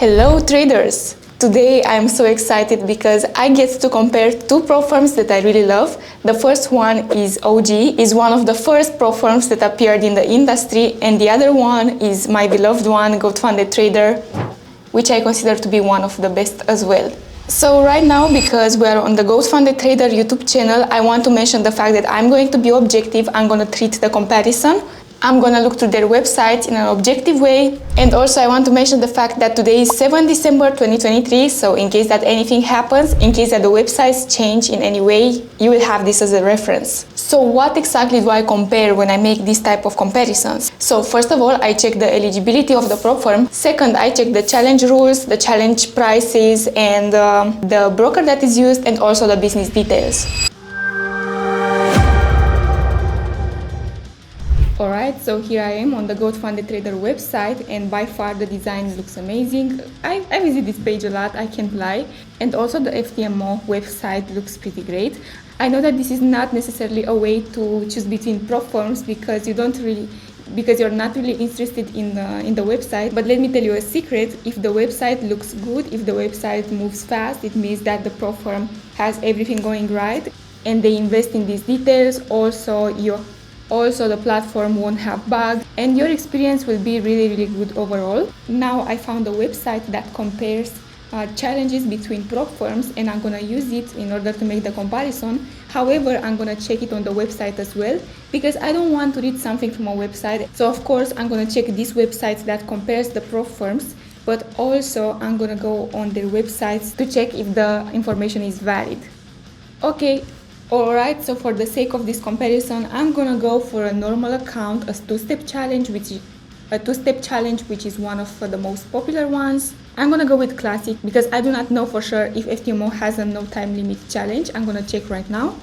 Hello traders! Today I'm so excited because I get to compare two pro firms that I really love. The first one is OG, is one of the first pro firms that appeared in the industry, and the other one is my beloved one, GoatFunded Trader, which I consider to be one of the best as well. So right now, because we're on the GoatFunded Trader YouTube channel, I want to mention the fact that I'm going to be objective. I'm going to treat the comparison. I'm going to look through their website in an objective way. And also I want to mention the fact that today is 7 December 2023. So in case that anything happens, in case that the websites change in any way, you will have this as a reference. So what exactly do I compare when I make this type of comparisons? So first of all, I check the eligibility of the prop firm. Second, I check the challenge rules, the challenge prices, and the broker that is used, and also the business details. Alright, so here I am on the GoatFunded Trader website, and by far the design looks amazing. I visit this page a lot, I can't lie. And also the FTMO website looks pretty great. I know that this is not necessarily a way to choose between prop firms because you're not really interested in the website. But let me tell you a secret: if the website looks good, if the website moves fast, it means that the prop firm has everything going right and they invest in these details. Also the platform won't have bugs and your experience will be really good overall. Now I found a website that compares challenges between prop firms, and I'm gonna use it in order to make the comparison. However, I'm gonna check it on the website as well because I don't want to read something from a website. So of course I'm gonna check this website that compares the prop firms, but also I'm gonna go on their websites to check if the information is valid. Okay. Alright, so for the sake of this comparison, I'm gonna go for a normal account, a two-step challenge, which is one of the most popular ones. I'm gonna go with classic because I do not know for sure if FTMO has a no time limit challenge. I'm gonna check right now.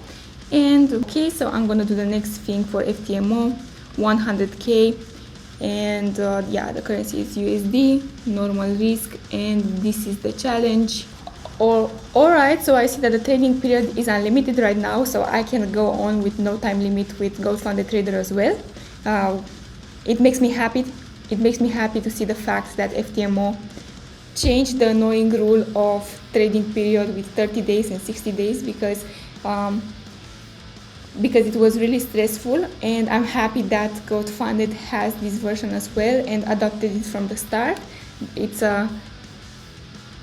And okay, so I'm gonna do the next thing for FTMO, 100k, and yeah, the currency is USD, normal risk, and this is the challenge. Alright, so I see that the trading period is unlimited right now, so I can go on with no time limit with GoatFunded Trader as well. It makes me happy to see the fact that FTMO changed the annoying rule of trading period with 30 days and 60 days because it was really stressful, and I'm happy that GoatFunded has this version as well and adopted it from the start.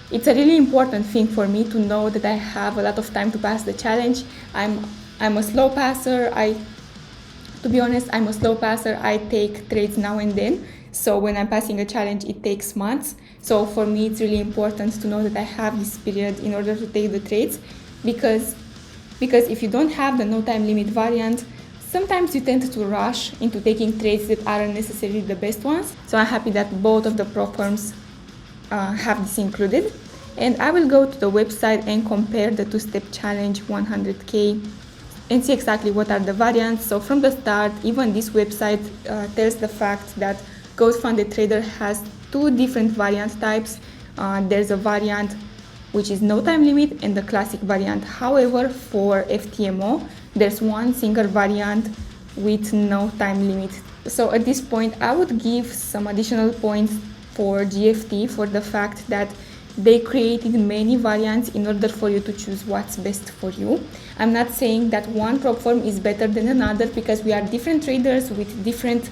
It's a really important thing for me to know that I have a lot of time to pass the challenge. I'm a slow passer. To be honest, I'm a slow passer. I take trades now and then. So when I'm passing a challenge, it takes months. So for me, it's really important to know that I have this period in order to take the trades, because if you don't have the no time limit variant, sometimes you tend to rush into taking trades that aren't necessarily the best ones. So I'm happy that both of the prop firms have this included, and I will go to the website and compare the two-step challenge 100k and see exactly what are the variants. So from the start, even this website tells the fact that GoatFunded Trader has two different variant types. There's a variant which is no time limit and the classic variant. However, for FTMO, there's one single variant with no time limit. So at this point, I would give some additional points for GFT for the fact that they created many variants in order for you to choose what's best for you. I'm not saying that one prop firm is better than another because we are different traders with different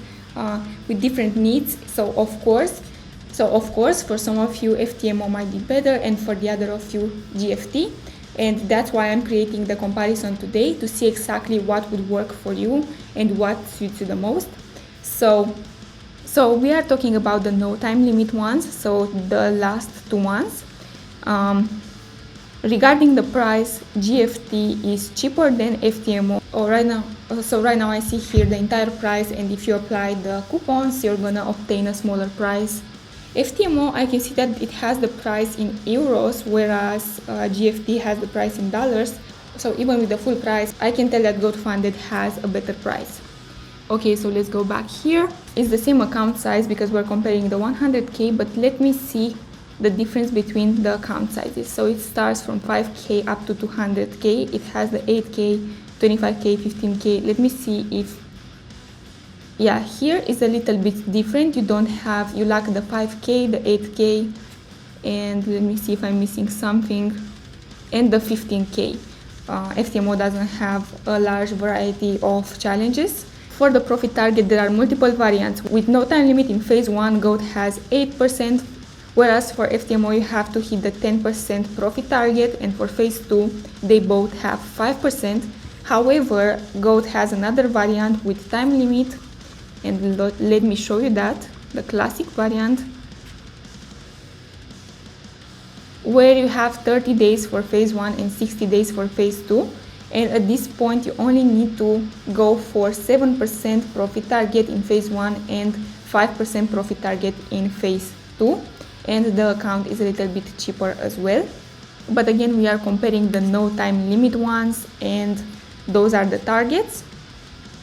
needs. So of course, for some of you FTMO might be better, and for the other of you GFT. And that's why I'm creating the comparison today to see exactly what would work for you and what suits you the most. So we are talking about the no time limit ones, so the last two ones. Regarding the price, GFT is cheaper than FTMO. Right now I see here the entire price, and if you apply the coupons, you're gonna obtain a smaller price. FTMO, I can see that it has the price in euros, whereas GFT has the price in dollars. So even with the full price, I can tell that GoatFunded has a better price. Okay, so let's go back here. It's the same account size because we're comparing the 100k, but let me see the difference between the account sizes. So it starts from 5k up to 200k. It has the 8k, 25k, 15k. Let me see if, yeah, here is a little bit different. You lack the 5k, the 8k, and let me see if I'm missing something, and the 15K. FTMO doesn't have a large variety of challenges. For the profit target, there are multiple variants. With no time limit in phase 1, GOAT has 8%, whereas for FTMO you have to hit the 10% profit target, and for phase 2 they both have 5%. However, GOAT has another variant with time limit, and let me show you that, the classic variant, where you have 30 days for phase 1 and 60 days for phase 2. And at this point, you only need to go for 7% profit target in phase 1 and 5% profit target in phase 2. And the account is a little bit cheaper as well. But again, we are comparing the no time limit ones, and those are the targets.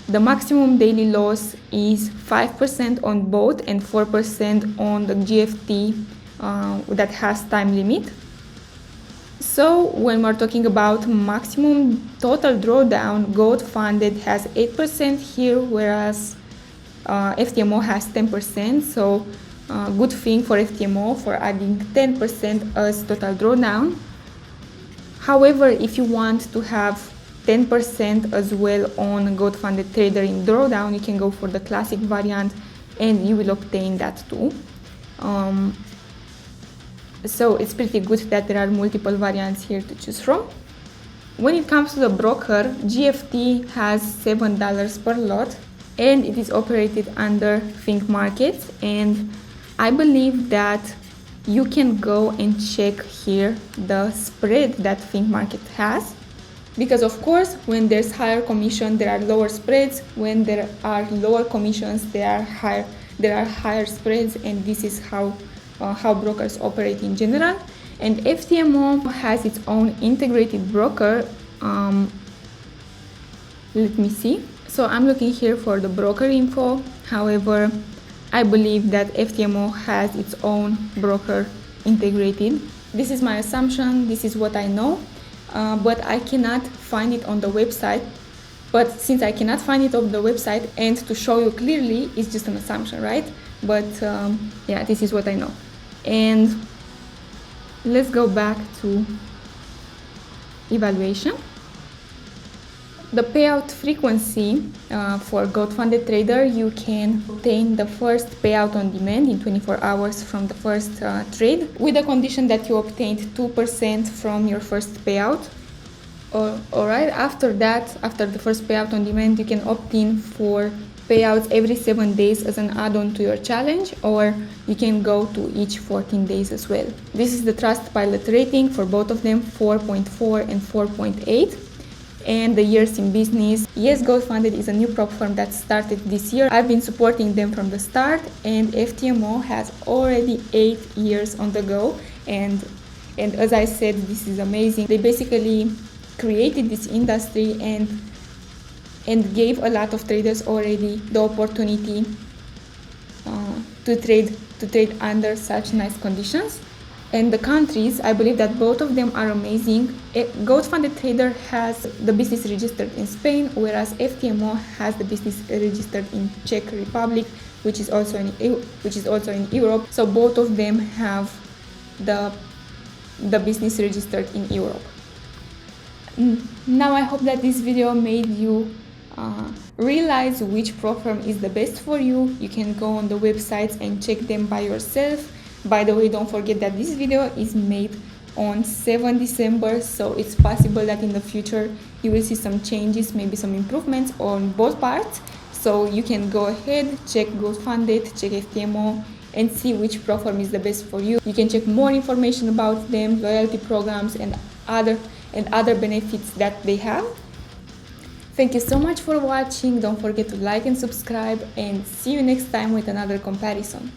The maximum daily loss is 5% on both and 4% on the GFT that has time limit. So when we're talking about maximum total drawdown, GOAT funded has 8% here, whereas FTMO has 10%. So good thing for FTMO for adding 10% as total drawdown. However, if you want to have 10% as well on GOAT funded trader in drawdown, you can go for the classic variant and you will obtain that too. So it's pretty good that there are multiple variants here to choose from. When it comes to the broker, GFT has $7 per lot and it is operated under Think Markets, and I believe that you can go and check here the spread that Think Market has, because of course when there's higher commission there are lower spreads, when there are lower commissions there are higher spreads, and this is how brokers operate in general. And FTMO has its own integrated broker. Let me see. So I'm looking here for the broker info. However, I believe that FTMO has its own broker integrated. This is my assumption, this is what I know, but I cannot find it on the website. But since I cannot find it on the website and to show you clearly, it's just an assumption, right? But yeah, this is what I know. And let's go back to evaluation. The payout frequency for GOAT funded trader, you can obtain the first payout on demand in 24 hours from the first trade, with the condition that you obtained 2% from your first payout. Alright, after that, after the first payout on demand, you can opt in for payouts every 7 days as an add-on to your challenge, or you can go to each 14 days as well. This is the Trustpilot rating for both of them, 4.4 and 4.8. And the years in business. Yes, GOAT funded is a new prop firm that started this year. I've been supporting them from the start, and FTMO has already 8 years on the go. And as I said, this is amazing. They basically created this industry and gave a lot of traders already the opportunity to trade under such nice conditions. And the countries, I believe that both of them are amazing. GOAT funded trader has the business registered in Spain, whereas FTMO has the business registered in Czech Republic, which is also in Europe. So both of them have the business registered in Europe. Now I hope that this video made you realize which prop firm is the best for you. You can go on the websites and check them by yourself. By the way, don't forget that this video is made on 7 December, so it's possible that in the future you will see some changes, maybe some improvements on both parts. So you can go ahead, check GOAT funded, check FTMO, and see which prop firm is the best for you. You can check more information about them, loyalty programs, and other benefits that they have. Thank you so much for watching. Don't forget to like and subscribe, and see you next time with another comparison.